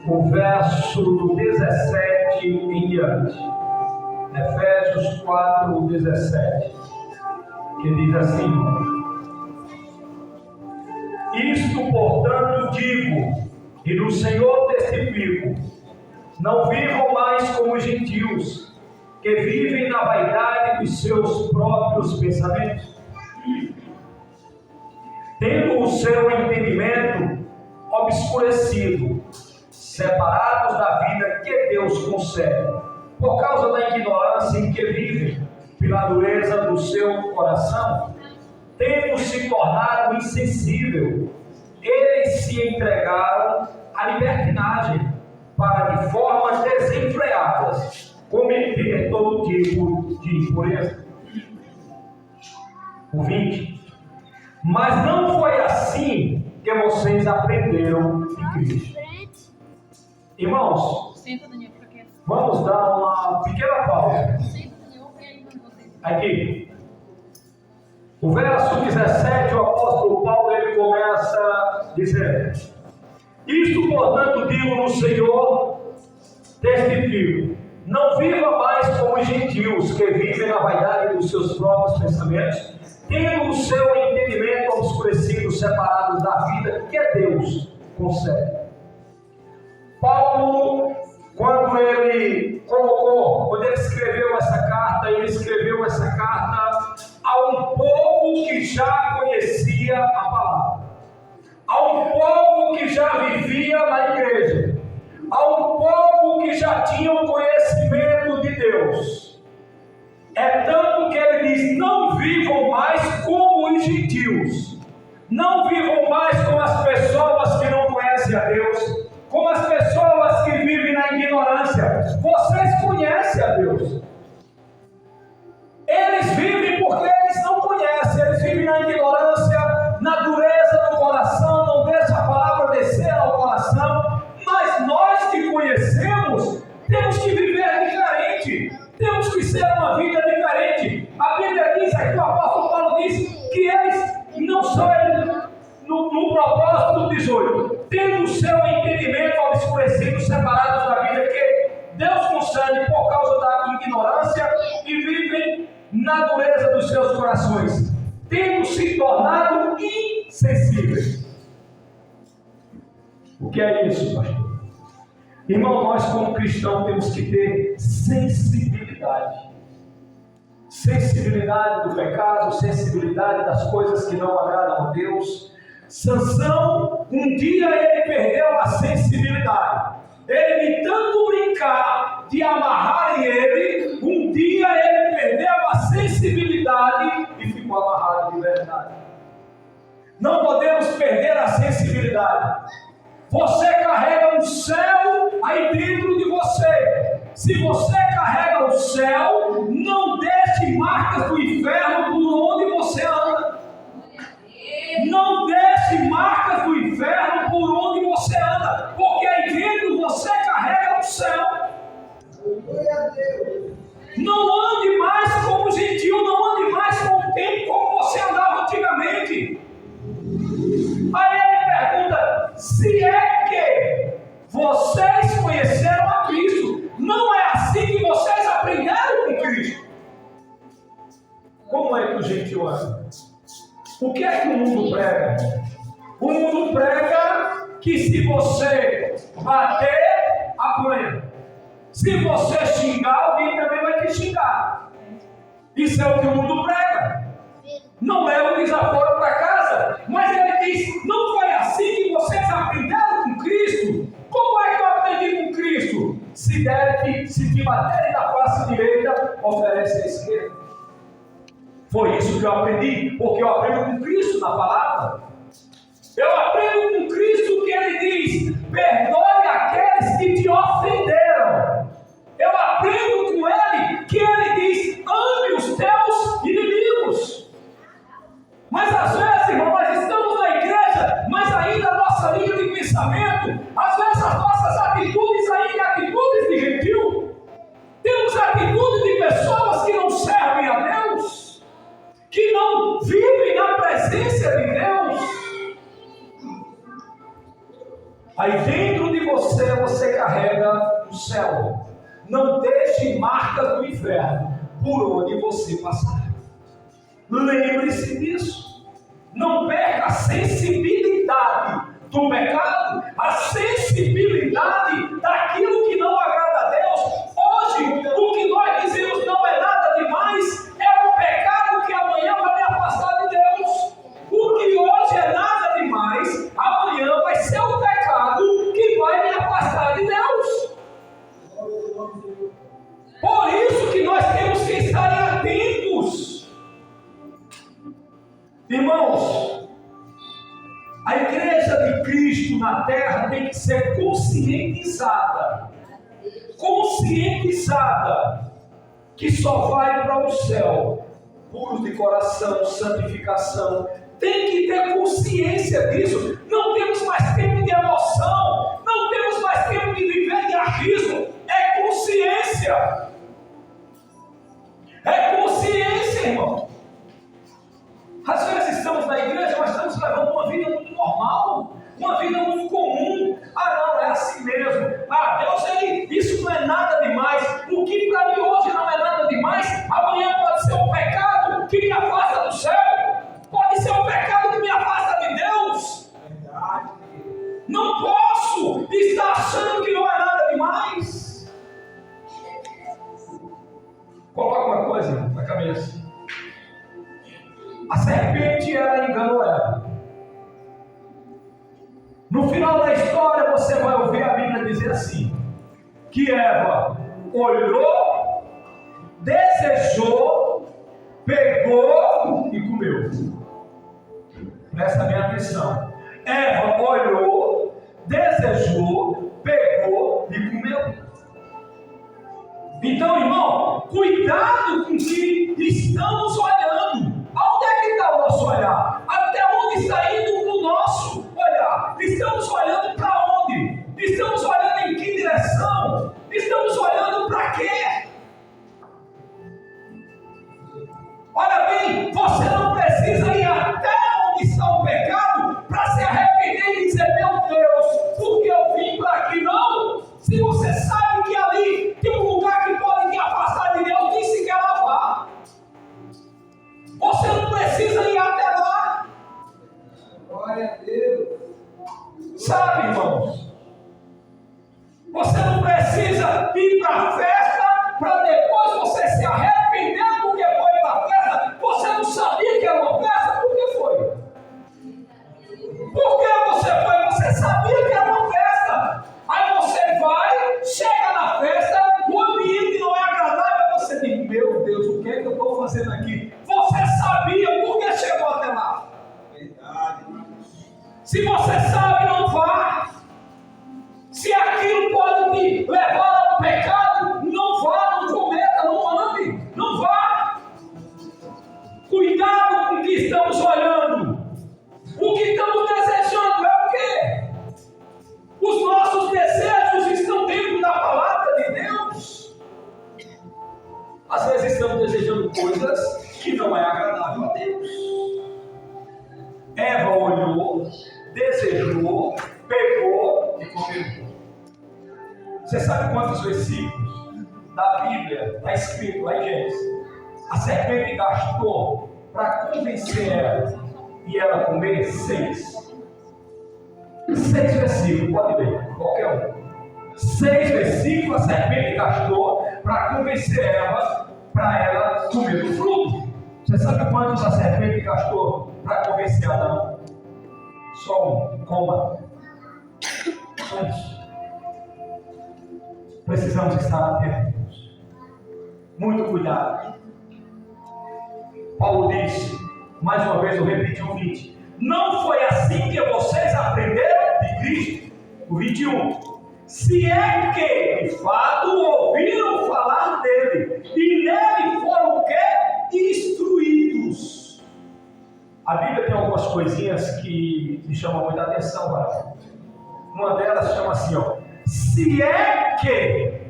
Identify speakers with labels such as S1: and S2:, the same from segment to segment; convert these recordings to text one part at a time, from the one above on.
S1: o verso 17 em diante. Efésios 4, 17. Que diz assim: isto, portanto, digo, e no Senhor testifico, não vivam mais como os gentios, que vivem na vaidade dos seus próprios pensamentos, tendo o seu entendimento obscurecido, separados da vida que Deus concede, por causa da ignorância em que vivem, pela dureza do seu coração, tendo se tornado insensível, eles se entregaram à libertinagem, para de formas desenfreadas cometer todo tipo de impureza. O 20. Mas não foi assim que vocês aprenderam de Cristo. Irmãos, vamos dar uma pequena pausa. Aqui. O verso 17, o apóstolo Paulo, ele começa dizendo: isto, portanto, digo no Senhor, testifico, não viva mais como os gentios, que vivem na vaidade dos seus próprios pensamentos, tendo o seu entendimento obscurecido, separados da vida que Deus concede. Paulo, quando ele escreveu essa carta, ele escreveu essa carta a um povo que já conhecia a palavra, a um povo que já vivia na igreja, a um povo que já tinha o conhecimento de Deus. É tanto que ele diz: não vivam mais como os gentios, não vivam mais como as pessoas que não conhecem a Deus, como as pessoas que vivem na ignorância. Vocês conhecem a Deus. Eles vivem porque eles não conhecem, eles vivem na ignorância, na dureza do coração, não deixa a palavra descer ao coração. Mas nós que conhecemos, temos que viver diferente, temos que ser uma vida diferente. A Bíblia diz aqui, o apóstolo Paulo diz que eles não são, no propósito 18, tendo o seu entendimento obscurecido, separados da vida que Deus concede por causa da ignorância, e vivem na dureza dos seus corações, tendo se tornado insensíveis. O que é isso, pastor? Irmão, nós como cristãos temos que ter sensibilidade. Sensibilidade do pecado, sensibilidade das coisas que não agradam a Deus. Sansão, um dia ele perdeu a sensibilidade. Ele de tanto brincar, de amarrarem ele, um dia ele perdeu a sensibilidade e ficou amarrado de verdade. Não podemos perder a sensibilidade. Você carrega um céu aí dentro de você. Se você carrega o céu, não deixe marcas do inferno por onde você anda. Não deixe marcas do inferno por onde você anda, porque aí dentro você carrega o céu. Não ande mais como gentil, não ande mais com o tempo como você andava antigamente. Aí ele pergunta: se é que vocês conheceram a Cristo, não é assim que vocês aprenderam com Cristo? Como é que o gentil anda? O que é que o mundo prega? O mundo prega que se você bater, apanha. Se você xingar, alguém também vai te xingar. Isso é o que o mundo prega. Não leva o desaforo para casa. Mas ele diz: não foi assim que vocês aprenderam com Cristo? Como é que eu aprendi com Cristo? Se te baterem na face direita, oferece a esquerda. Foi isso que eu aprendi, porque eu aprendo com Cristo na palavra. Eu aprendo com Cristo que ele diz: perdoe aqueles que te ofenderam. Eu aprendo com ele que ele diz: ame os teus inimigos. Mas às vezes, irmão, nós estamos na igreja, mas ainda a nossa linha de pensamento, às vezes as nossas atitudes ainda atitudes de gentil. Temos atitudes de pessoas que não servem a Deus, que não vivem na presença de Deus. Aí dentro de você, você carrega o céu. Não deixe marcas do inferno por onde você passar. Lembre-se disso. Não perca a sensibilidade do pecado, a sensibilidade daquilo que não agrada a Deus. Hoje, o que nós dizemos não é nada demais, é um pecado que amanhã vai me afastar de Deus. O que hoje é nada demais, amanhã vai ser um pecado que vai me afastar de Deus. Por isso que nós temos que estar atentos. Irmãos, a igreja de Cristo na terra tem que ser conscientizada que só vai para o céu puros de coração, santificação. Tem que ter consciência disso. Não temos mais tempo de emoção, não temos mais tempo de viver de achismo. É consciência. É consciência, irmão. Às vezes estamos na igreja, mas estamos levando uma vida muito normal, uma vida muito comum. Não, é assim mesmo. Deus, isso não é nada demais. O que para mim hoje não é nada demais, amanhã pode ser um pecado que me afasta do céu. Pode ser um pecado que me afasta de Deus. Não posso estar achando que não é nada demais. Coloca uma coisa na cabeça. A serpente, ela enganou ela. No final da história, você vai ouvir a Bíblia dizer assim, que Eva olhou, desejou, pegou e comeu. Presta bem atenção. Eva olhou, desejou, pegou e comeu. Então, irmão, cuidado com o que estamos olhando. Aonde é que está o nosso olhar? Até onde está indo o nosso olhar? Estamos olhando para onde? Estamos olhando em que direção? Estamos olhando para quê? Olha bem, você não precisa ir até onde está o pecado para se arrepender e dizer, meu Deus, por que eu vim para aqui? Não! Se você sabe que ali tem um lugar que pode te afastar de Deus, disse que ela vá. Você não precisa ir até lá. Glória a Deus. Sabe, irmãos? Você não precisa ir para a festa para depois você se arrepender porque foi para a festa. Você não sabia que era uma festa? Por que foi? Por que você foi? Você sabia que era uma festa. Aí você vai, chega na festa, o ambiente não é agradável. Você diz, meu Deus, o que é que eu estou fazendo aqui? Você sabia por que chegou até lá. Verdade. Se você sabe, não vá. Se aquilo pode te levar ao pecado, não vá, não cometa, não ande, não vá. Cuidado com o que estamos olhando. O que estamos desejando é o quê? Os nossos desejos estão dentro da palavra de Deus. Às vezes estamos desejando coisas que não é agradável a Deus. Eva olhou, desejou, pegou e comeu. Você sabe quantos versículos da Bíblia está escrito lá em Gênesis? A serpente gastou para convencer ela e ela comer 6. 6 versículos, pode ler, qualquer um. 6 versículos a serpente gastou para convencer Eva para ela comer do fruto. Você sabe quantos a serpente gastou para convencer Adão? Só um, coma. Só isso. Precisamos estar atentos. Muito cuidado. Paulo disse, mais uma vez eu repeti o 20. Não foi assim que vocês aprenderam de Cristo. O 21. Se é que, de fato, ouviram falar dele, e nele foram o quê? Instruídos. A Bíblia tem algumas coisinhas que me chamam muita atenção, cara. Uma delas chama assim, se é que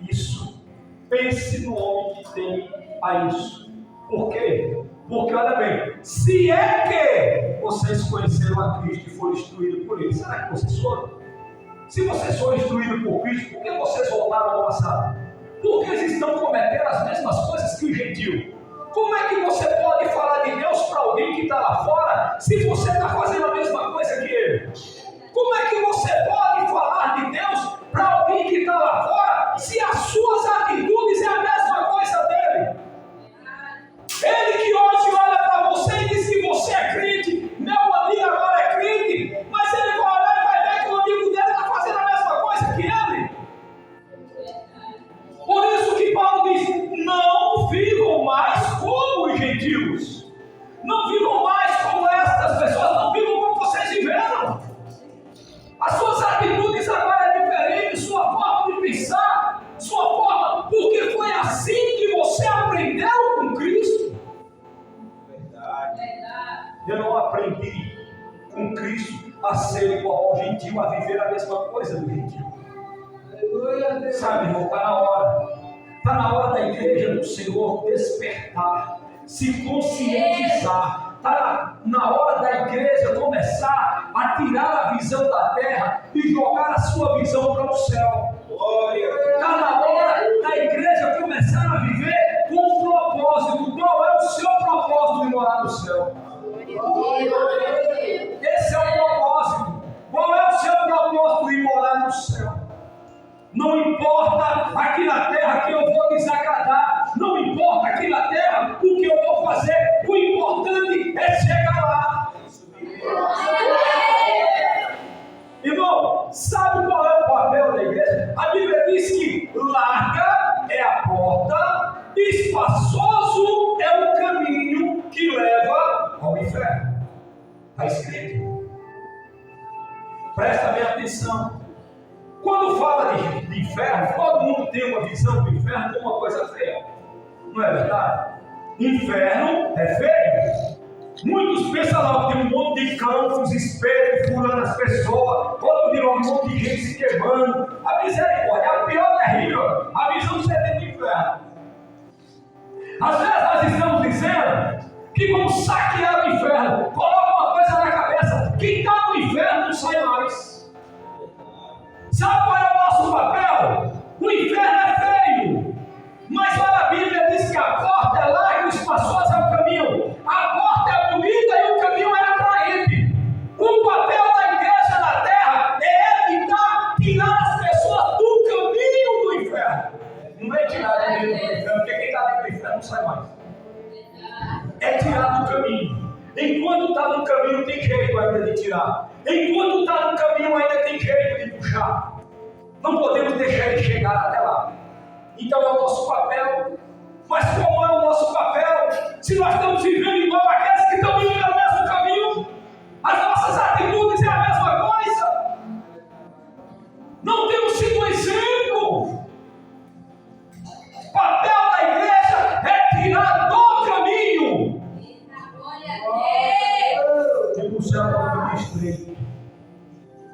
S1: isso, pense no homem que tem a isso. Por quê? Porque, olha bem, se é que vocês conheceram a Cristo e foram instruídos por Ele, será que vocês foram? Se vocês foram instruídos por Cristo, por que vocês voltaram ao passado? Porque eles estão cometendo as mesmas coisas que o gentio. Como é que você pode falar de Deus para alguém que está lá fora, se você está fazendo a mesma coisa que ele? Como é que você pode falar de Deus para alguém que está lá fora, se as suas atitudes é a mesma coisa dele? Ele que hoje olha para você e diz que você é crente, meu amigo agora é crente, mas ele vai olhar e vai ver que o amigo dele está fazendo a mesma coisa que ele. Por isso que Paulo diz, não vivam mais como os gentios. Não vivam mais como estas pessoas, não vivam como vocês viveram. As suas atitudes agora é diferente, sua forma de pensar, sua forma, porque foi assim que você aprendeu com Cristo. Verdade. Eu não aprendi com Cristo a ser igual ao gentio, a viver a mesma coisa do gentio. Sabe, irmão, está na hora. Está na hora da igreja do Senhor despertar, se conscientizar. Está na hora da igreja começar a tirar a visão da terra e jogar a sua visão para o céu. Está na hora da igreja começar a viver com um propósito. Qual é o seu propósito de morar no céu? Esse é o propósito. Qual é o seu propósito de morar no céu? Não importa aqui na terra que eu vou desagradar, não importa aqui na terra o que eu vou fazer, o importante é chegar lá. Irmão, sabe qual é o papel da igreja? A Bíblia diz que larga é a porta, espaçoso é o caminho que leva ao inferno. Está escrito. Presta bem atenção. Quando fala de inferno, todo mundo tem uma visão do inferno como uma coisa feia. Não é verdade? Inferno é feio. Muitos pensam lá que tem um monte de campos, espelhos, furando as pessoas, outro de um monte de gente se queimando. A misericórdia é a pior terrível. A visão que você tem do inferno. Às vezes nós estamos dizendo que vamos saquear o inferno. Coloca uma coisa na cabeça: quem está no inferno não sai mais. Sabe qual é o nosso papel? O inferno é feio, mas a Bíblia diz que a porta é larga e espaçosa é o caminho. A porta é bonita e o caminho é atraente. O papel da igreja na terra é evitar, tirar as pessoas do caminho do inferno. Não é tirar dentro do inferno, porque quem está dentro do inferno não sai mais. É tirar do caminho. Enquanto está no caminho tem jeito ainda de tirar. Enquanto está no caminho ainda tem jeito de puxar. Não podemos deixar ele chegar até lá. Então é o nosso papel. Mas como é o nosso papel? Se nós estamos vivendo igual aqueles que estão indo pelo mesmo caminho, as nossas atitudes é a mesma coisa. Não temos sido um exemplo. O papel da igreja é tirar do caminho. Tipo o céu para o caminho estreito,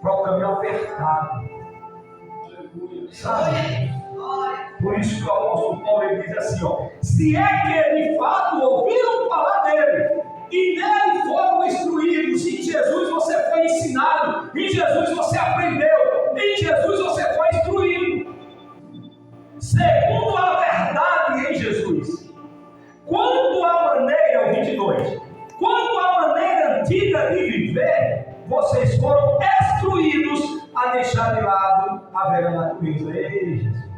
S1: para o caminho apertado. Sabe? Por isso que o apóstolo Paulo ele diz assim: se é que de fato ouviram falar dele e nele foram instruídos, em Jesus você foi ensinado, em Jesus você aprendeu, em Jesus você foi instruído, segundo a verdade em Jesus. Quanto à maneira, o 22, quanto à maneira antiga de viver, vocês foram instruídos a deixar de lado a velha natureza. Ei, Jesus.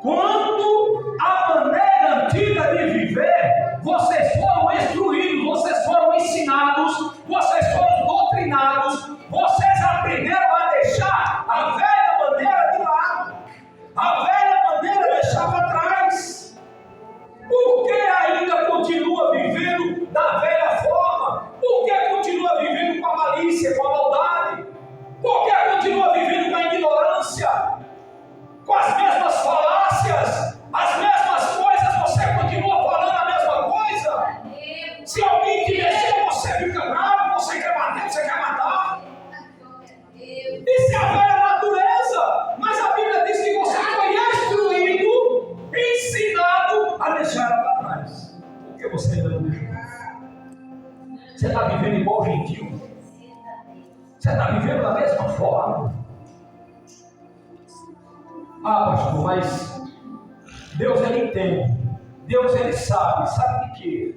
S1: Quanto à maneira antiga de viver, vocês foram instruídos, vocês foram ensinados, vocês foram doutrinados, vocês aprenderam a deixar a velha maneira de lado, a velha maneira deixar para trás. Por que ainda continua vivendo da velha forma? Por que continua vivendo com a malícia, com a maldade? Por que continua vivendo com a ignorância? Com as mesmas falácias, as mesmas coisas, você continua falando a mesma coisa? Se alguém te mexer, você fica bravo, você quer bater, você quer matar. Isso é a velha natureza. Mas a Bíblia diz que você foi instruído, ensinado a deixar ela para trás. Por que você ainda não deixou? Você está vivendo igual gentil? Você está vivendo da mesma forma? Ah, pastor, mas Deus ele entende. Deus ele sabe de quê?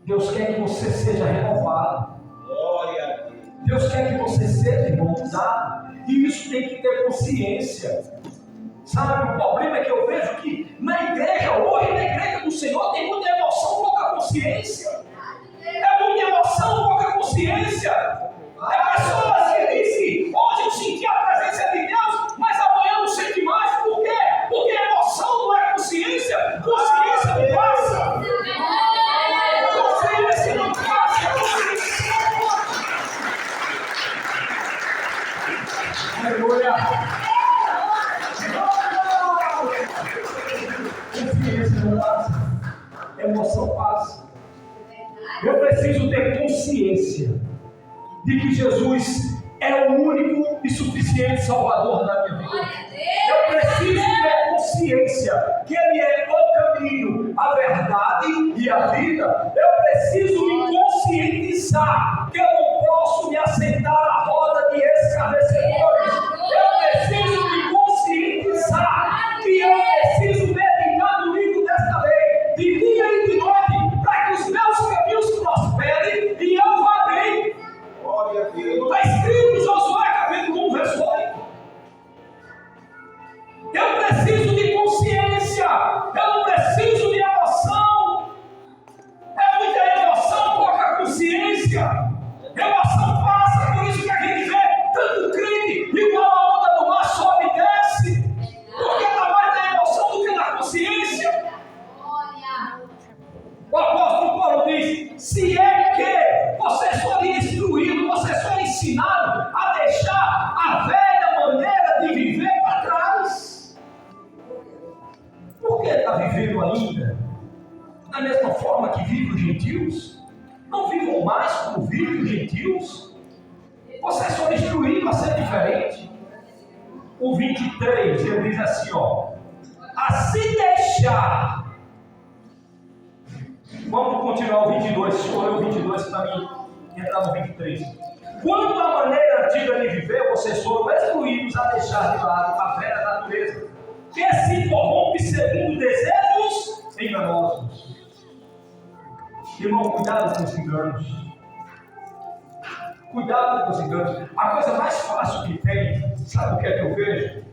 S1: Deus quer que você seja renovado. Glória a Deus. Deus quer que você seja mudado. E isso tem que ter consciência. Sabe, o problema é que eu vejo que na igreja, hoje, na igreja do Senhor, tem muita emoção, pouca consciência. É muita emoção, pouca consciência. É pessoas que dizem, hoje eu senti a presença de Deus, mas amanhã eu não senti mais. Por quê? Porque emoção não é consciência. Consciência não passa. Consciência não passa. Aleluia. Consciência não passa. Emoção passa. Eu preciso ter consciência de que Jesus é o único e suficiente Salvador da minha vida. Eu preciso ter consciência que Ele é o caminho, a verdade e a vida. Eu preciso me conscientizar que eu não posso me assentar à roda de escarnecedores. Eu preciso me conscientizar que eu preciso meditar no livro desta lei, de dia e de noite, para que os meus caminhos prosperem e eu vá bem. Está escrito em Josué capítulo 1, verso 8. Eu preciso de consciência, eu não preciso de emoção. É muita emoção, pouca consciência. Emoção passa, por isso que a gente vê tanto crente igual a onda do mar sobe e desce, porque está mais na emoção do que na consciência. O apóstolo Paulo diz: se é que vocês forem instruídos, vocês forem ensinados a deixar a velha maneira de viver para trás. Por que está vivendo ainda da mesma forma que vivem os gentios? Não vivam mais como vivem os gentios? Vocês foram instruídos a ser diferente. O 23, ele diz assim, ó: a se deixar. Vamos continuar o 22, escolher o 22 para mim entrar no 23. Quanto à maneira antiga de viver, vocês foram instruídos a deixar de lado a velha natureza, que se corrompe segundo desejos enganosos. Irmão, cuidado com os enganos. Cuidado com os enganos. A coisa mais fácil que tem, sabe o que é que eu vejo?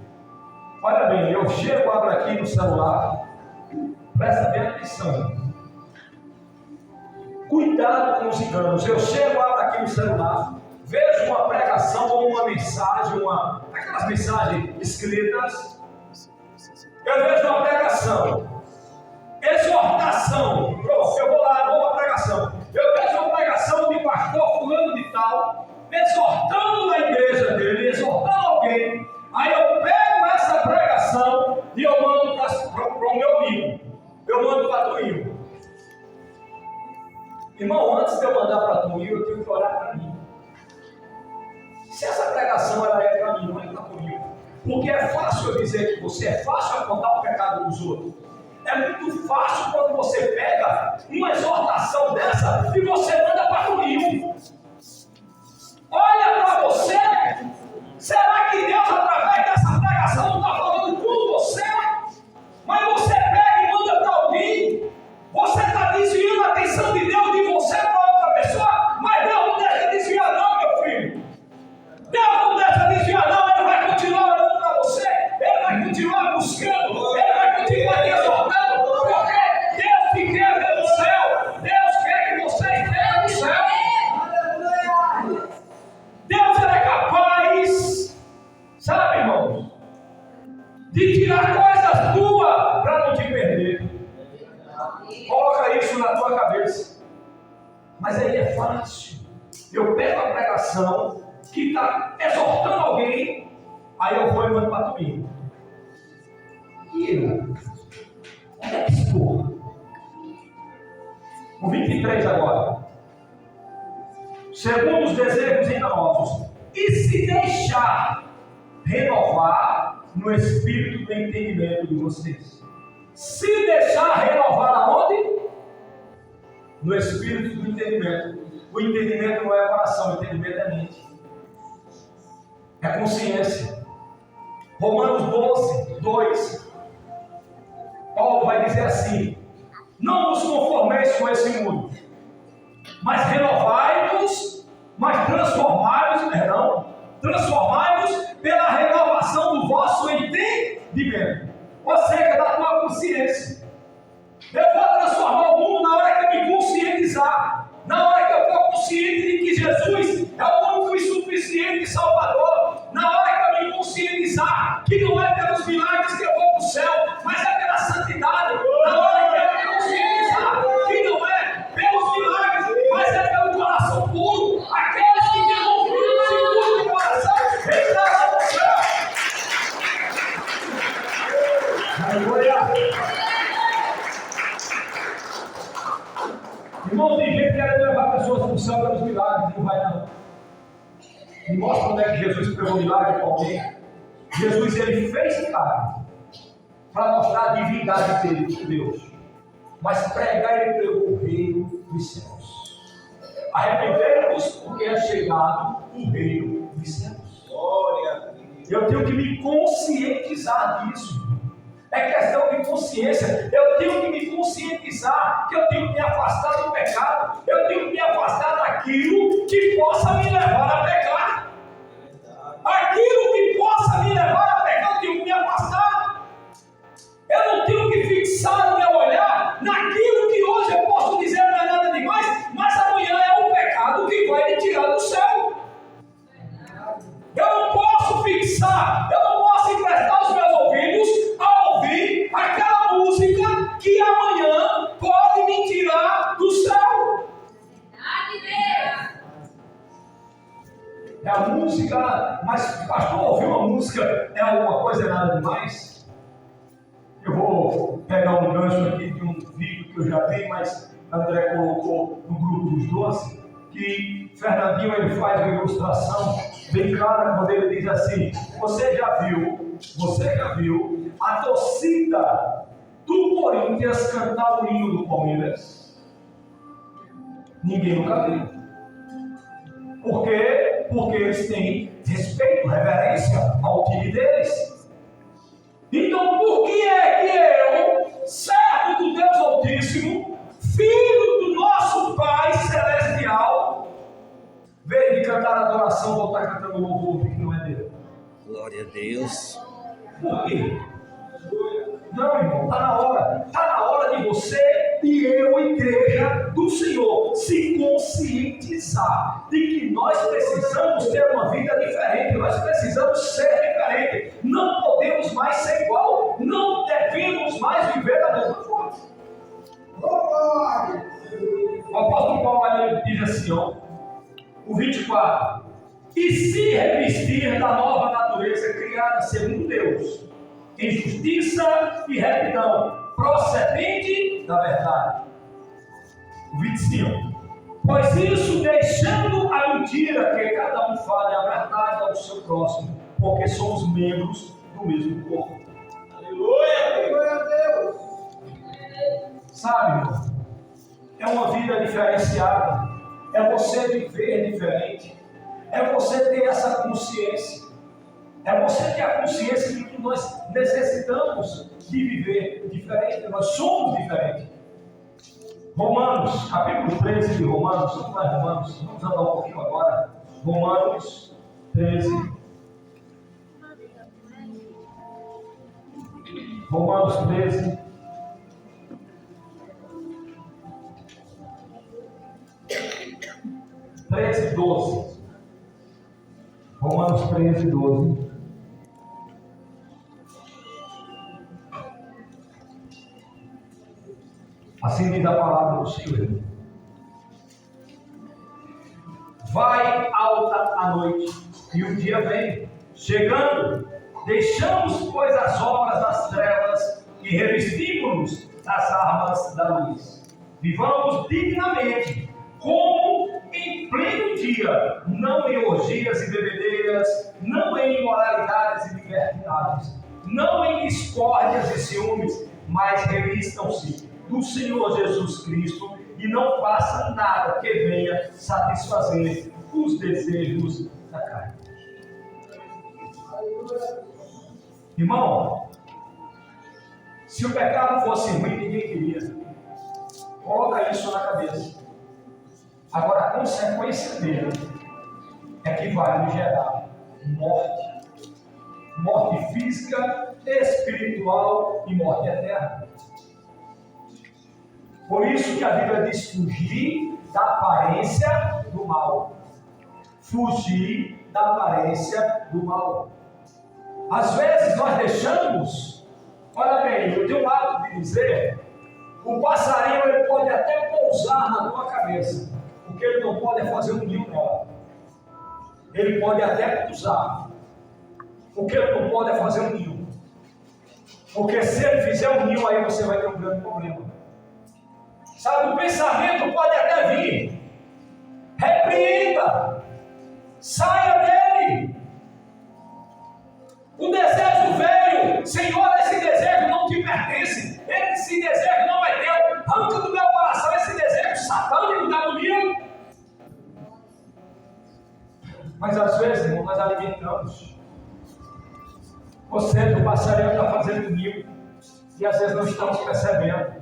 S1: Olha bem, eu chego, abro aqui no celular, presta bem atenção. Cuidado com os enganos. Eu chego, abro aqui no celular, vejo uma pregação ou uma mensagem, aquelas mensagens escritas. Eu vejo uma pregação, exortação. Pronto, eu vou lá, vou uma pregação. Eu vejo uma pregação de pastor fulano de tal, exortando na igreja dele, exortando alguém. Aí eu pego essa pregação e eu mando para o meu amigo. Eu mando para Tuinho. Irmão, antes de eu mandar para Tuinho, eu tenho que orar para mim. Se essa pregação ela é para mim, não é para Tuinho. Porque é fácil eu dizer que você, é fácil apontar o pecado dos outros. É muito fácil quando você pega uma exortação dessa e você manda para Tuinho. Olha para você. Será que Deus, através dessa pregação, não está falando com você? Mas você pega e manda para alguém. Você está desviando a atenção de Deus de você para outra pessoa. Mas Deus não deixa desviar não, meu filho. Deus não deixa desviar não. Ele vai continuar olhando para você. Ele vai continuar buscando. Ele vai continuar te exortando. Porque Deus te quer ver no céu. Deus quer que você esteja no céu. Deus é capaz, sabe, irmãos, de tirar coisas tuas para não te perder. Coloca isso na tua cabeça. Mas aí é fácil. Eu pego a pregação que está exortando alguém, aí eu vou e mando para tu. E eu? Onde é que estou? O 23 agora. Segundo os desejos enganosos, e se deixar renovar no espírito do entendimento de vocês. Se deixar renovar aonde? No espírito do entendimento. O entendimento não é coração, o entendimento é mente. É consciência. Romanos 12, 2. Paulo vai dizer assim: não vos conformeis com esse mundo, mas renovai-vos, transformai-vos pela renovação do vosso entendimento, ou seja, da tua consciência. Eu vou transformar o mundo na hora que eu me conscientizar, na hora que eu for consciente de que Jesus é o único e suficiente Salvador, na hora que eu me conscientizar que não é pelos milagres que eu vou para o céu, mas é pela santidade, na hora que eu me conscientizar que não é pelos milagres, mas é pelo coração puro, aqueles que têm um filho seguro no coração, entrarão no céu. Aleluia! Irmão, tem gente querendo levar pessoas para o céu pelos milagres, não vai não. Me mostra onde é que Jesus pregou milagre para alguém. Jesus, ele fez carne para mostrar a divindade dele, de Deus. Mas pregar, ele pregou o reino dos céus. Arrependei-vos, porque é chegado o reino dos céus. Eu tenho que me conscientizar disso. É questão de consciência. Eu tenho que me conscientizar que eu tenho que me afastar do pecado. Eu tenho que me afastar daquilo que possa me levar a pecar. Aquilo que possa me levar a pecar, eu tenho que me afastar. Eu não tenho que fixar o meu olhar naquilo que hoje eu posso dizer não é nada demais, mas amanhã é o pecado que vai me tirar do céu. Eu não posso fixar, eu não posso emprestar os meus ouvidos a ouvir aquela música que amanhã pode me tirar do céu. É a música, mas pastor, ouvir uma música é alguma coisa nada demais? Eu vou pegar um gancho aqui de um vídeo que eu já vi, mas André colocou no grupo dos 12, que Fernandinho ele faz uma ilustração bem clara quando ele diz assim: você já viu a torcida do Corinthians cantar o hino do Palmeiras? Ninguém nunca viu. Por quê? Porque eles têm respeito, reverência ao time deles. Então, por que é que eu, servo do Deus Altíssimo, filho do nosso Pai Celestial, vez de cantar adoração, vou estar cantando louvor que não é dele?
S2: Glória a Deus.
S1: Por quê? Não, irmão, está na hora de você e eu, igreja do Senhor, se conscientizar de que nós precisamos ter uma vida diferente, nós precisamos ser diferente, não podemos mais ser igual, não devemos mais viver da mesma forma. O apóstolo Paulo ele diz assim, o 24: e se revestir da nova natureza criada segundo Deus, em justiça e retidão, procedente da verdade. O 25: pois isso, deixando a mentira, que cada um fale a verdade ao seu próximo, porque somos membros do mesmo corpo. Aleluia! Glória a Deus! Sabe, irmão, é uma vida diferenciada, é você viver diferente, é você ter essa consciência. É você ter a consciência de que nós necessitamos de viver diferente, nós somos diferentes. Romanos, capítulo 13 de Romanos, vamos lá, Romanos, vamos andar um pouquinho agora. Romanos 13. Romanos 13. Romanos 13, 12. Assim diz a palavra do Senhor. Vai alta a noite e o dia vem, chegando, deixamos, pois, as obras das trevas e revestimos-nos das armas da luz. Vivamos dignamente, como em pleno dia, não em orgias e bebedeiras, não em imoralidades e libertinagem, não em discórdias e ciúmes, mas revistam-se do Senhor Jesus Cristo e não faça nada que venha quer satisfazer os desejos da carne. Irmão, se o pecado fosse ruim, ninguém queria. Coloca isso na cabeça. Agora, a consequência dele é que vai nos gerar morte. Morte física, espiritual e morte eterna. Por isso que a Bíblia diz fugir da aparência do mal. Fugir da aparência do mal. Às vezes nós deixamos, olha bem, eu tenho um hábito de dizer, o passarinho ele pode até pousar na tua cabeça, o que ele não pode é fazer um ninho nela. Ele pode até pousar, o que ele não pode é fazer um ninho. Porque se ele fizer um ninho, aí você vai ter um grande problema. Sabe, o pensamento pode até vir. Repreenda. Saia dele. O desejo veio. Senhor, esse desejo não te pertence. Esse desejo não é teu. Arranca do meu coração esse desejo satânico da agonia. Mas às vezes, irmão, nós alimentamos. Você, o passarinho está fazendo ninho. E às vezes não estamos percebendo.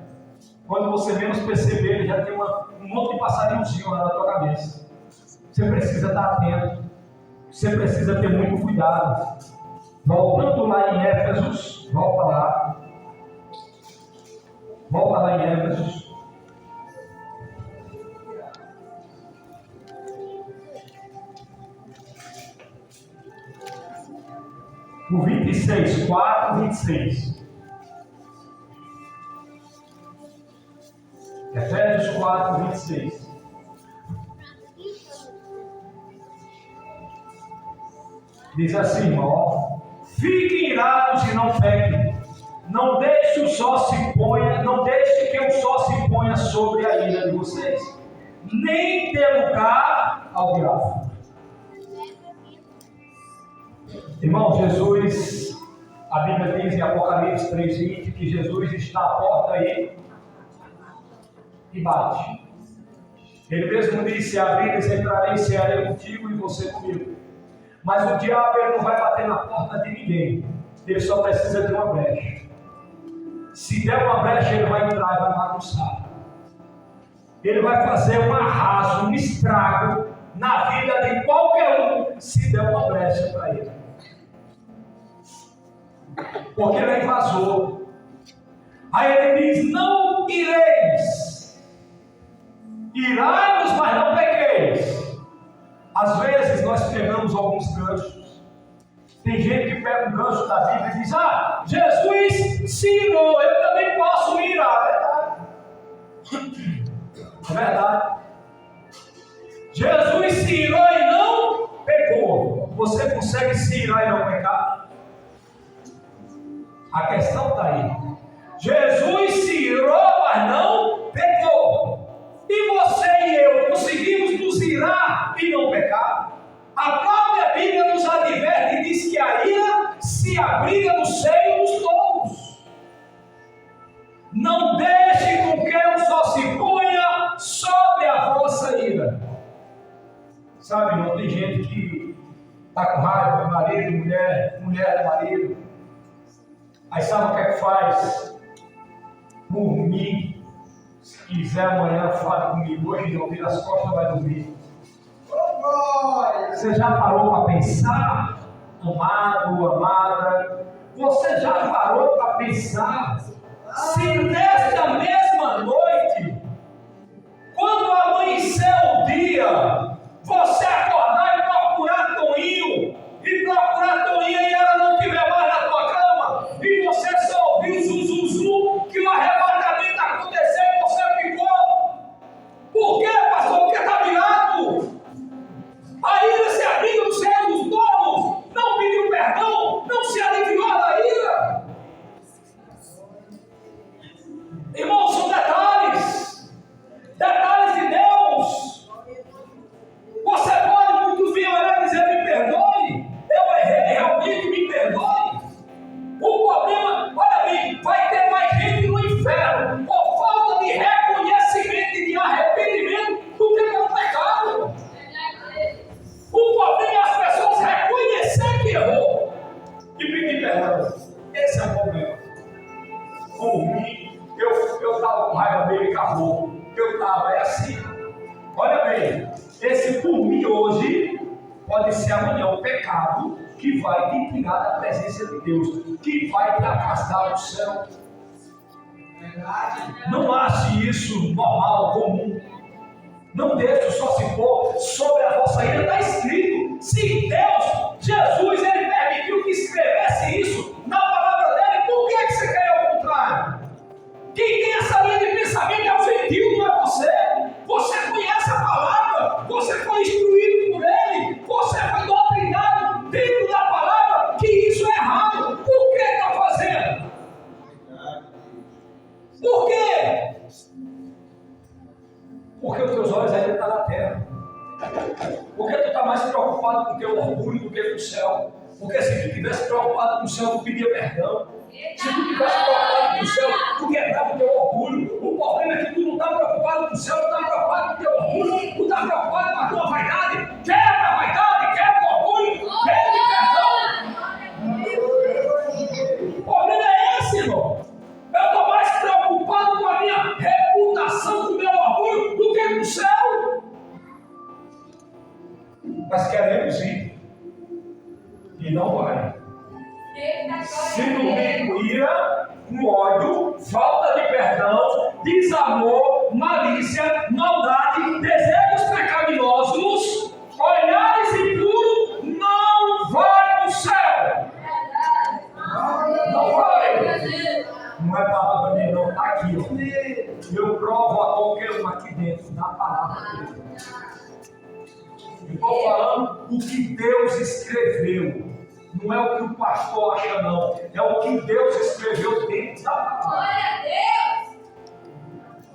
S1: Quando você menos perceber, ele já tem um monte de passarinhozinho lá na tua cabeça. Você precisa estar atento. Você precisa ter muito cuidado. Voltando lá em Éfesos, volta lá em Éfesos. O 26, 4, 26. Efésios 4, 26. Diz assim, irmão: fiquem irados e não pequem. Não deixe que o sol se ponha sobre a ira de vocês, nem dê lugar ao diabo. Irmão, Jesus, a Bíblia diz em Apocalipse 3:20 que Jesus está à porta aí e bate. Ele mesmo disse: se abrires, entrarei, cearei contigo e você comigo. Mas o diabo ele não vai bater na porta de ninguém. Ele só precisa de uma brecha. Se der uma brecha, ele vai entrar e vai bagunçar. Ele vai fazer um arraso, um estrago na vida de qualquer um, se der uma brecha para ele. Porque ele é invasor. Aí ele diz: não ireis. Irai-vos, mas não pequeis. Às vezes nós pegamos alguns ganchos. Tem gente que pega um gancho da Bíblia e diz: Jesus se irou, eu também posso me irar. É verdade. Jesus se irou e não pecou. Você consegue se irar e não pecar? A questão está aí. Jesus se irou, mas não pecou. E você e eu conseguimos nos irar e não pecar? A própria Bíblia nos adverte e diz que a ira se abriga no seio dos tolos. Não deixe com que o sol se ponha sobre a vossa ira. Sabe, não tem gente que está com raiva do marido, mulher do marido. Aí sabe o que é que faz? Dormir. Se quiser amanhã, fala comigo. Hoje não vira as costas, vai dormir. Você já parou para pensar, amado, amada? Você já parou para pensar se nesta mesma noite, quando amanhecer o dia, você acordar e procurar Toninho, e ela não estiver mais na tua cama, e você só ouviu o que o arrebatamento aconteceu e você ficou? Por quê, pastor? Porque está virado. A ira se abriga no seio dos tolos, não pediu perdão, não se aliviou da ira. Irmãos, são detalhes de Deus. aí. Esse por mim hoje pode ser amanhã o pecado que vai te tirar da presença de Deus, que vai te afastar do céu. Não ache isso normal, comum. Não deixe só se for sobre a vossa ira. Está escrito. Se Deus, Jesus, Ele permitiu que escrevesse isso na palavra dele, por que você quer ao contrário? Quem tem essa linha de pensamento é o gentil, não é você. Você conhece a palavra, você foi instruído por ele, você foi doutrinado dentro da palavra que isso é errado. Por que está fazendo? Por quê? Porque os teus olhos ainda estão na terra. Porque tu está mais preocupado com o teu orgulho do que com o céu. Porque se tu estivesse preocupado com o céu, tu pedia perdão. Se tu estivesse preocupado com o céu, tu quebrava o teu orgulho. O problema é que tu não está preocupado com o céu, tu está preocupado com o teu orgulho, tu está preocupado com a tua vaidade. Quebra a vaidade, quebra o orgulho, pede perdão. O problema é esse, irmão. Eu estou mais preocupado com a minha reputação, com o meu orgulho, do que com o céu. Mas queremos ir. E não vai. Se dormir com ira, com ódio, falta de perdão, desamor, malícia, maldade, desejos pecaminosos, olhares impuros, não vai para o céu. Não vai. Não é palavra minha, não. Está aqui, ó. Eu provo a qualquer um aqui dentro, na palavra dele. Estou falando o que Deus escreveu. Não é o que o pastor acha, não. É o que Deus escreveu dentro da palavra. Glória a Deus!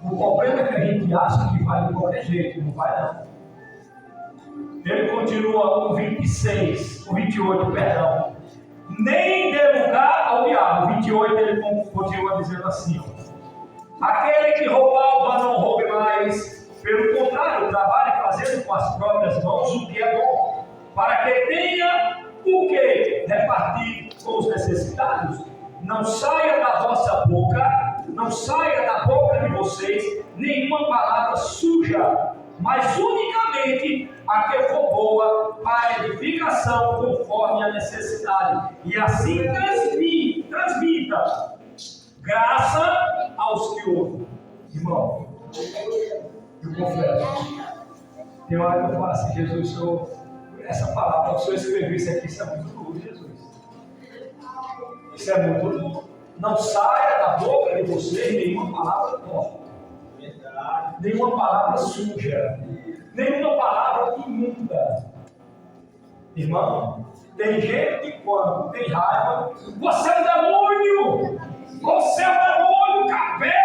S1: O problema é que a gente acha que vai de qualquer jeito. Não vai, não. Ele continua o 26, o 28, perdão. Nem dê lugar ao diabo. O 28 ele continua dizendo assim: aquele que roubar, não roube mais. Pelo contrário, trabalhe fazendo com as próprias mãos o que é bom, para que tenha o que repartir com os necessitados. Não saia da vossa boca, não saia da boca de vocês nenhuma palavra suja, mas unicamente a que for boa para edificação conforme a necessidade. E assim transmita graça aos que ouvem. Irmão, eu confesso, tem hora que eu falo assim: Jesus, Senhor, essa palavra, o Senhor escreveu isso aqui, isso é muito duro, Jesus. Isso é muito duro. Não saia da boca de vocês nenhuma palavra torta, nenhuma palavra suja, nenhuma palavra imunda. Irmão, tem gente que quando tem raiva, você é um demônio, você é um demônio, capeta.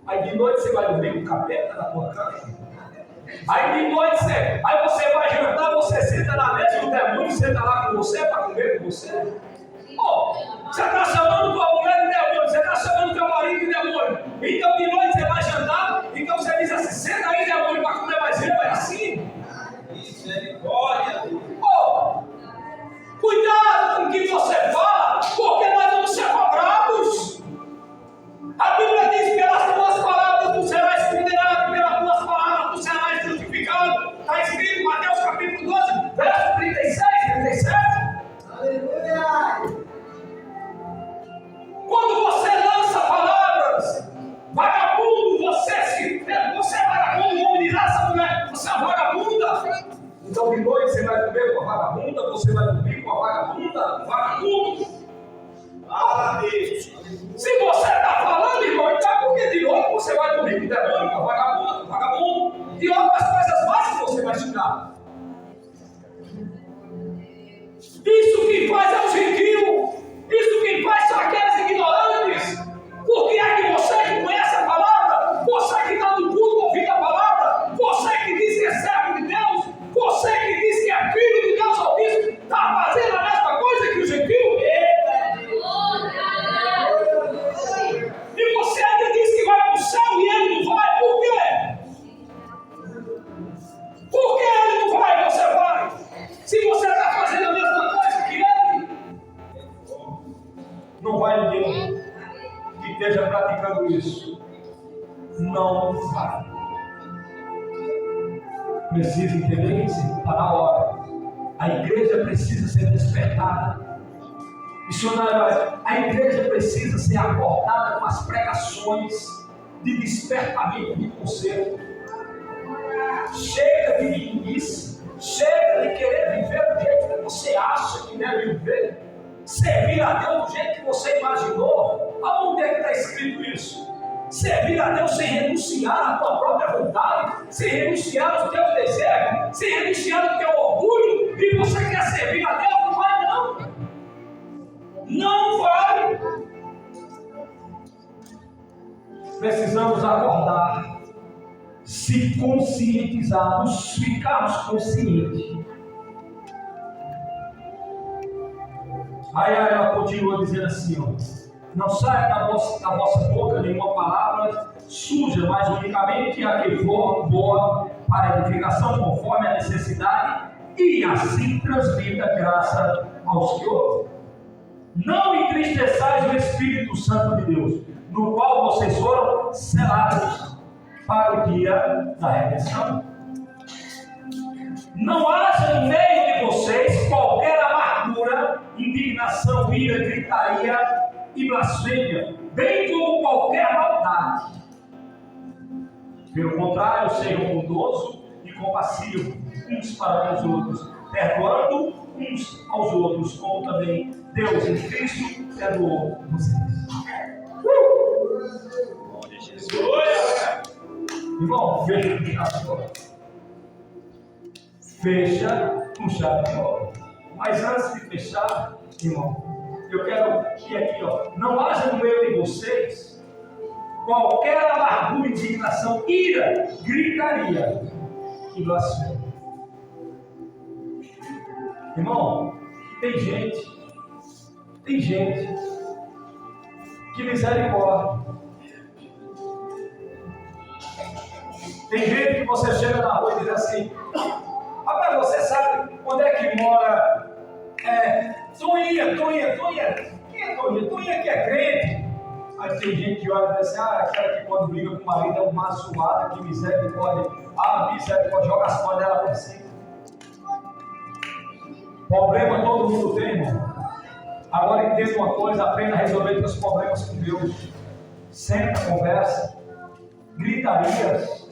S1: Aí de noite você vai dormir com o capeta na tua cama. Aí de noite aí você vai jantar, você senta na mesa e o demônio senta lá com você para comer com você. Pô, você está chamando tua mulher de demônio, você está chamando teu marido de demônio. Então de noite você vai jantar, então você diz assim: senta aí, demônio, para comer mais eu. É assim? Misericórdia. Pô, cuidado com o que você fala, porque nós vamos ser cobrados. A Bíblia diz: pelas tuas palavras tu serás condenado, pelas tuas palavras tu serás justificado. Está escrito, Mateus capítulo 12, verso 36, 37. Aleluia! Quando você lança palavras, vagabundo, você é vagabundo, homem de raça, mulher, você é vagabunda. Então de noite precisa entender isso, está na hora. A igreja precisa ser despertada. Missionário, a igreja precisa ser acordada com as pregações de despertamento de conselho. Chega de mimimice, chega de querer viver do jeito que você acha que deve viver, servir a Deus do jeito que você imaginou. Aonde é que está escrito isso? Servir a Deus sem renunciar à tua própria vontade, sem renunciar aos teus desejos, sem renunciar ao teu orgulho, e você quer servir a Deus? Não vai não. Não vai. Precisamos acordar, se conscientizarmos, ficarmos conscientes. Aí ela continua dizendo assim, ó. Não saia da vossa boca nenhuma palavra suja, mas unicamente a que for boa para a edificação conforme a necessidade, e assim transmita graça aos que ouvem. Não entristeçais o Espírito Santo de Deus, no qual vocês foram selados para o dia da redenção. Não haja no meio de vocês qualquer amargura, indignação, ira, gritaria e blasfêmia, bem como qualquer maldade. Pelo contrário, sejam bondosos e compassivos uns para com os outros, perdoando uns aos outros, como também Deus em Cristo perdoou vocês.
S2: Glória a Jesus.
S1: Irmão, fecha com chave de ouro. Fecha com chave de ouro. Mas antes de fechar, irmão, eu quero que aqui, ó, não haja no meio de vocês qualquer amargura, indignação, ira, gritaria e blasfêmia. Irmão, tem gente que misericórdia. Tem gente que você chega na rua e diz assim: rapaz, você sabe onde é que mora Toninha? Quem é Toninha? Toninha que é crente. Aí tem gente que olha e diz assim: aquela que quando briga com o marido é uma zoada, que misericórdia. Misericórdia, joga as panelas para cima. Problema todo mundo tem, irmão. Agora entenda uma coisa: aprenda a resolver teus problemas com Deus. Senta, conversa. Gritarias.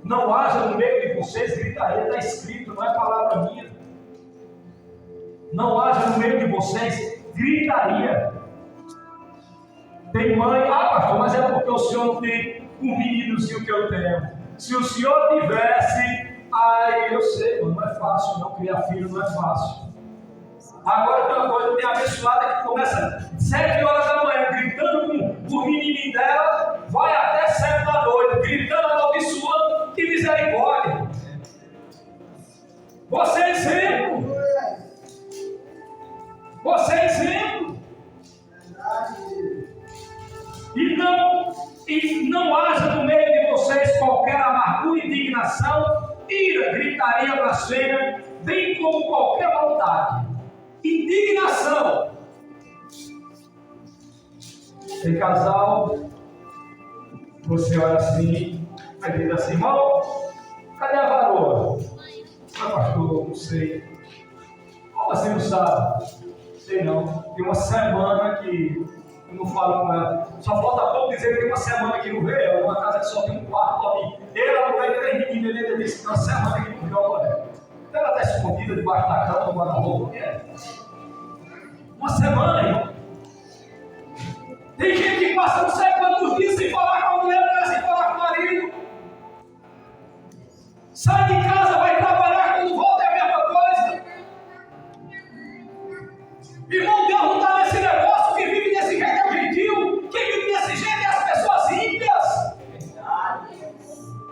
S1: Não haja no meio de vocês gritaria, está escrito, não é palavra minha. Não haja no meio de vocês gritaria. Tem mãe, pastor, mas é porque o senhor não tem um meninozinho que eu tenho. Se o senhor tivesse, eu sei, não é fácil, não criar filho não é fácil. Agora tem uma coisa, tem a abençoada que começa 7 horas da manhã, gritando com o menininho dela, vai até 7 da noite, gritando, amaldiçoando, que misericórdia. Você é exemplo. Você é exemplo. E não haja no meio de vocês qualquer amargura, indignação, ira, gritaria, blasfêmia, bem como qualquer maldade. Indignação. Tem casal, você olha assim, aí diz assim: irmão, cadê a varoa? Pastor, não sei. Como assim não sabe? Sei não. Tem uma semana que eu não falo com ela. Só falta pouco dizer que tem uma semana que não vê ela, uma casa que só tem um quarto ali. Ela não vai 3 meninas, ele disse que tem uma semana que não vê ela. Então ela está escondida debaixo da cama, no guarda-roupa. Uma semana, irmão. Tem gente que passa não sei quantos dias sem falar com a mulher, sem falar com o marido. Sai de casa, vai trabalhar, quando volta é a mesma coisa. Irmão, Deus não está nesse negócio. Quem vive desse jeito é o gentil. Quem vive desse jeito é as pessoas ímpias.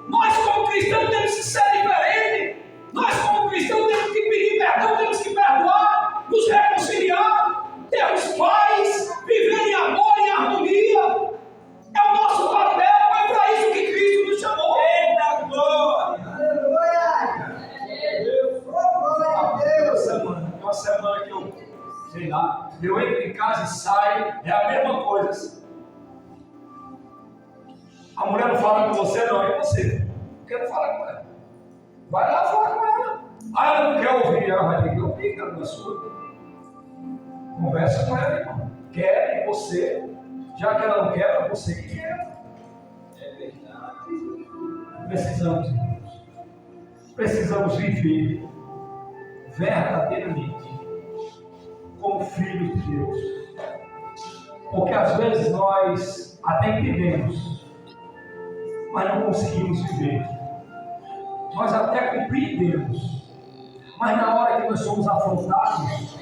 S1: Nós, como cristãos, temos que ser diferentes. Nós, como cristãos, temos que pedir perdão, temos que perdoar, nos reconciliar, termos paz, viver em amor e harmonia. É o nosso papel, é para isso que Cristo nos chamou. Eita glória! Aleluia! Uma semana que eu, sei lá, eu entro em casa e saio, é a mesma coisa. A mulher não fala com você, não, é você. Eu quero falar com ela. Vai lá falar com ela. Ah, ela não quer ouvir, ela vai ter que ouvir, cara, não é sua. Conversa com ela, irmão. Quer que você, já que ela não quer, é você que quer. É verdade. Precisamos, irmãos. Precisamos viver verdadeiramente como filhos de Deus. Porque às vezes nós até entendemos, mas não conseguimos viver. Nós até compreendemos, mas na hora que nós somos afrontados,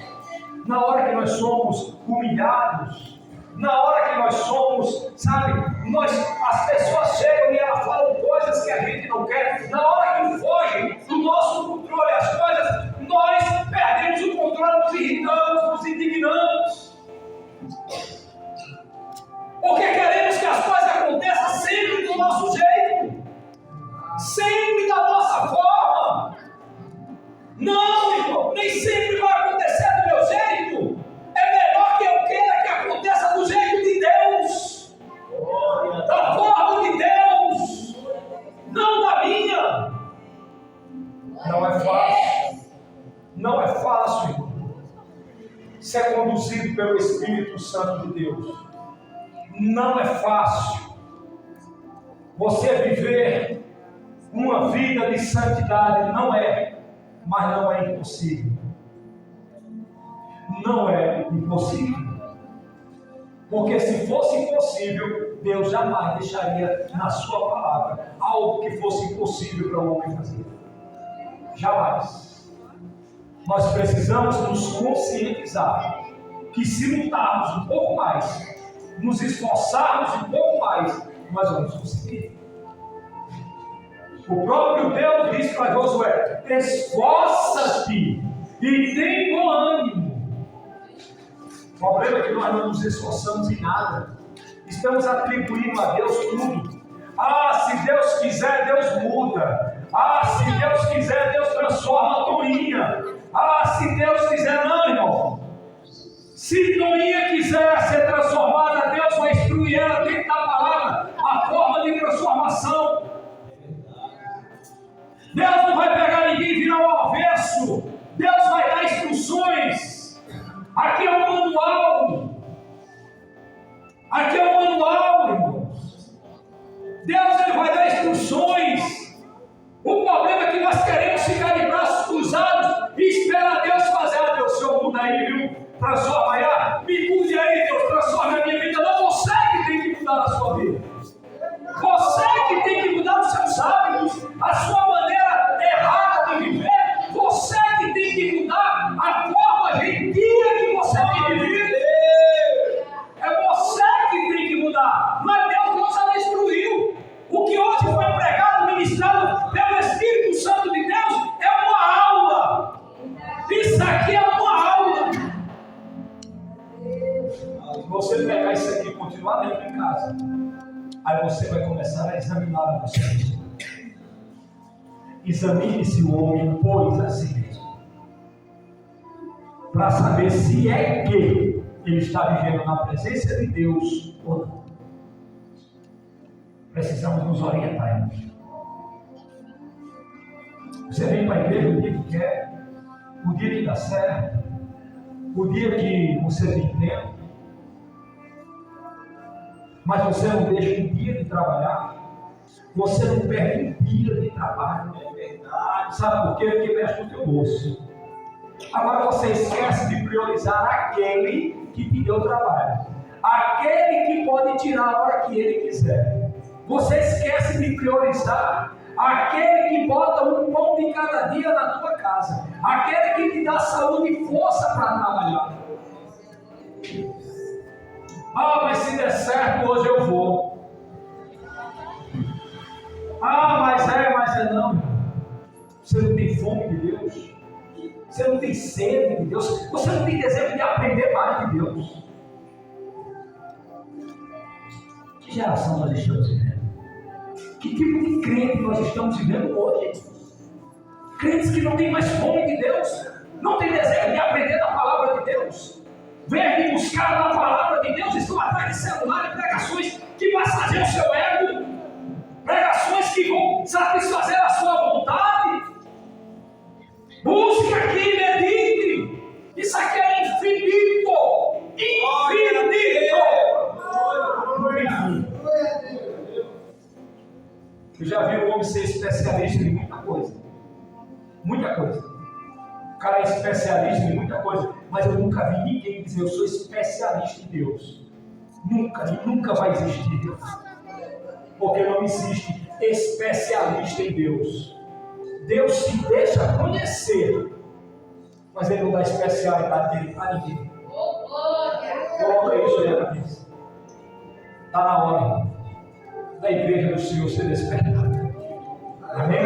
S1: na hora que nós somos humilhados, na hora que nós somos, sabe, as pessoas chegam e elas falam coisas que a gente não quer, na hora que fogem do nosso controle as coisas, nós perdemos o controle, nos irritamos, nos indignamos. Porque queremos que as coisas aconteçam sempre do nosso jeito, sempre da nossa forma. Não, irmão, nem sempre vai acontecer do meu jeito. É melhor que eu queira que aconteça do jeito de Deus, da forma de Deus, não da minha. Não é fácil. Não é fácil, irmão, ser conduzido pelo Espírito Santo de Deus. Não é fácil você viver uma vida de santidade, não é, mas não é impossível. Não é impossível. Porque se fosse impossível, Deus jamais deixaria na sua palavra algo que fosse impossível para o homem fazer. Jamais. Nós precisamos nos conscientizar que se lutarmos um pouco mais, nos esforçarmos um pouco mais, nós vamos conseguir. O próprio Deus diz para Josué: esforça-te e tem bom ânimo. O problema é que nós não nos esforçamos em nada. Estamos atribuindo a Deus tudo. Ah, se Deus quiser, Deus muda. Ah, se Deus quiser, Deus transforma a Toinha. Ah, se Deus quiser, não, irmão. Se Toinha quiser ser transformada, Deus vai instruir ela dentro da palavra, a forma de transformação. Deus não vai pegar ninguém e virar o avesso. Deus vai dar instruções. Aqui é o manual. Aqui é o manual, irmãos. Deus ele vai dar instruções. O problema é que nós queremos ficar de braços cruzados e esperar Deus fazer. Ah, Deus, Senhor, muda aí, viu? Transforma aí, me mude aí, Deus, transforma a minha vida. Não, você que tem que mudar a sua vida. Você que tem que mudar os seus hábitos, a sua maneira errada de viver. Você que tem que mudar a forma gentia que você tem de viver. É você que tem que mudar. Mas Deus já instruiu. O que hoje foi pregado, ministrado pelo Espírito Santo de Deus é uma aula. Isso aqui é uma aula. Se você pegar isso aqui e continuar dentro de casa, aí você vai começar a examinar você mesmo. Examine-se o homem, pois, a si mesmo, para saber se é que ele está vivendo na presença de Deus ou não. Precisamos nos orientar, irmãos. Você vem para a igreja o dia que quer, o dia que dá certo, o dia que você tem tempo, mas você não deixa um dia de trabalhar, você não perde um dia de trabalho, é verdade. Sabe por quê? Porque mexe no teu bolso. Agora você esquece de priorizar aquele que te deu trabalho, aquele que pode tirar a hora que ele quiser. Você esquece de priorizar aquele que bota um pão de cada dia na tua casa, aquele que te dá saúde e força para trabalhar. Ah, mas se der certo, hoje eu vou. Ah, mas é não. Você não tem fome de Deus? Você não tem sede de Deus? Você não tem desejo de aprender mais de Deus? Que geração nós estamos vivendo? Que tipo de crente nós estamos vivendo hoje? Crentes que não têm mais fome de Deus, não têm desejo de aprender da palavra de Deus. Vem buscar na palavra de Deus, estão atrás de celular e pregações que massageiam o seu ego, pregações que vão satisfazer a sua vontade. ser especialista em muita coisa. Muita coisa. O cara é especialista em muita coisa, mas eu nunca vi ninguém dizer eu sou especialista em Deus. Nunca, e nunca vai existir. Porque não existe especialista em Deus. Deus se deixa conhecer, mas Ele não dá especialidade dele para ninguém. Coloca isso aí na cabeça. Está na hora da igreja do Senhor ser despertada. Amém?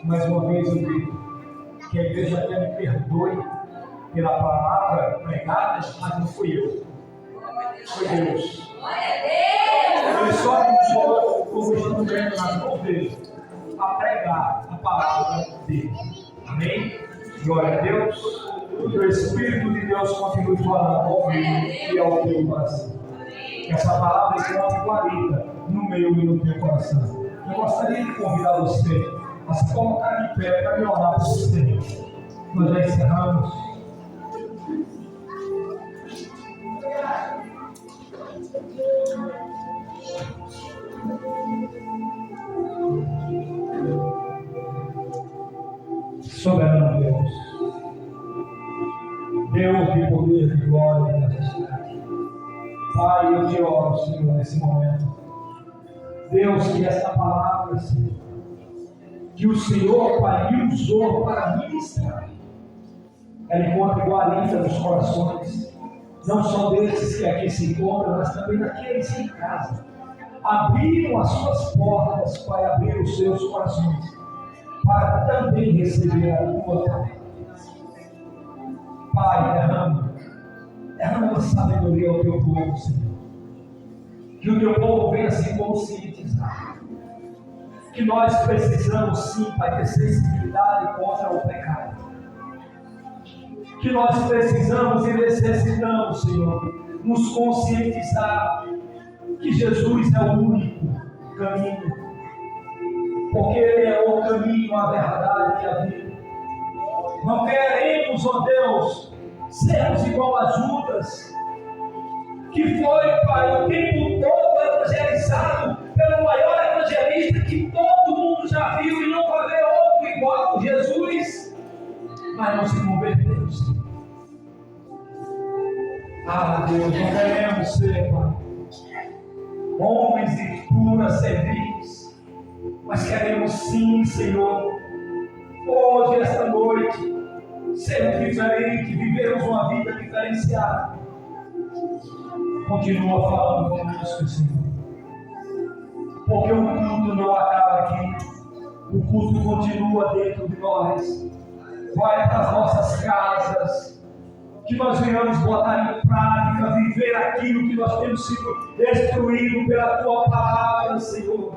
S1: Mais uma vez eu digo que a igreja até me perdoe pela palavra pregada, mas não fui eu. Foi Deus. Ele só me usou como instrumento nas mãos dele para pregar a palavra dele. Amém? Glória a Deus. Que o Espírito de Deus continue falando ao meu e ao teu coração. Que essa palavra encontre guarida no meu e no teu coração. Eu gostaria de convidar você a se colocar de pé para me orar por você. Nós já encerramos. Soberano Deus, Deus de poder, de glória e majestade, Pai, eu te oro, Senhor, nesse momento. Deus, que esta palavra, Senhor, que o Senhor, Pai, me usou para ministrar, ela encontra guarida nos corações, não só desses que aqui se encontram, mas também daqueles em casa. Abriram as suas portas, Pai, abriram os seus corações, para também receber a tua palavra. Pai, derrama sabedoria ao teu povo, Senhor. Que o teu povo venha se conscientizar. Que nós precisamos sim, Pai, ter sensibilidade contra o pecado. Que nós precisamos e necessitamos, Senhor, nos conscientizar que Jesus é o único caminho. Porque Ele é o caminho, a verdade e a vida. Não queremos, ó Deus, sermos igual a Judas, que foi, Pai, o tempo todo evangelizado pelo maior evangelista que todo mundo já viu e não vai ver outro igual a Jesus, mas não se converteu, Senhor. Ah, Deus, não queremos ser, Pai, homens de pura serviço, mas queremos sim, Senhor, hoje, esta noite, sermos diferentes, vivermos uma vida diferenciada. Continua falando conosco, Senhor, porque o culto não acaba aqui, o culto continua dentro de nós, vai para as nossas casas, que nós venhamos botar em prática, viver aquilo que nós temos sido destruído pela Tua palavra, Senhor.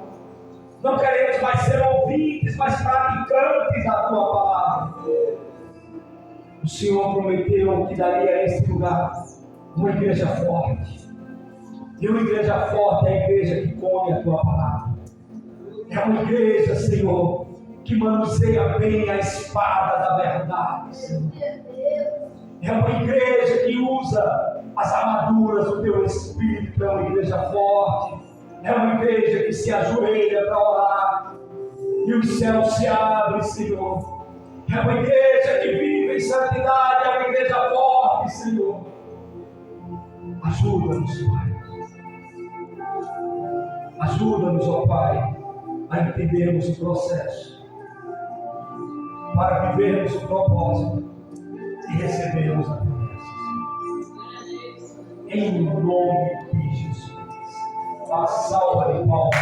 S1: Não queremos mais ser ouvintes, mas praticantes da Tua palavra. O Senhor prometeu que daria a este lugar uma igreja forte. E uma igreja forte é a igreja que come a Tua palavra. É uma igreja, Senhor, que manuseia bem a espada da verdade, Senhor. É uma igreja que usa as armaduras do Teu Espírito. É uma igreja forte. É uma igreja que se ajoelha para orar e os céus se abrem, Senhor. É uma igreja que vive em santidade. É uma igreja forte, Senhor. Ajuda-nos, Pai. Ajuda-nos, ó Pai, a entendermos o processo, para vivermos o propósito e recebermos a promessa. Em nome de Jesus. A salva de palmas.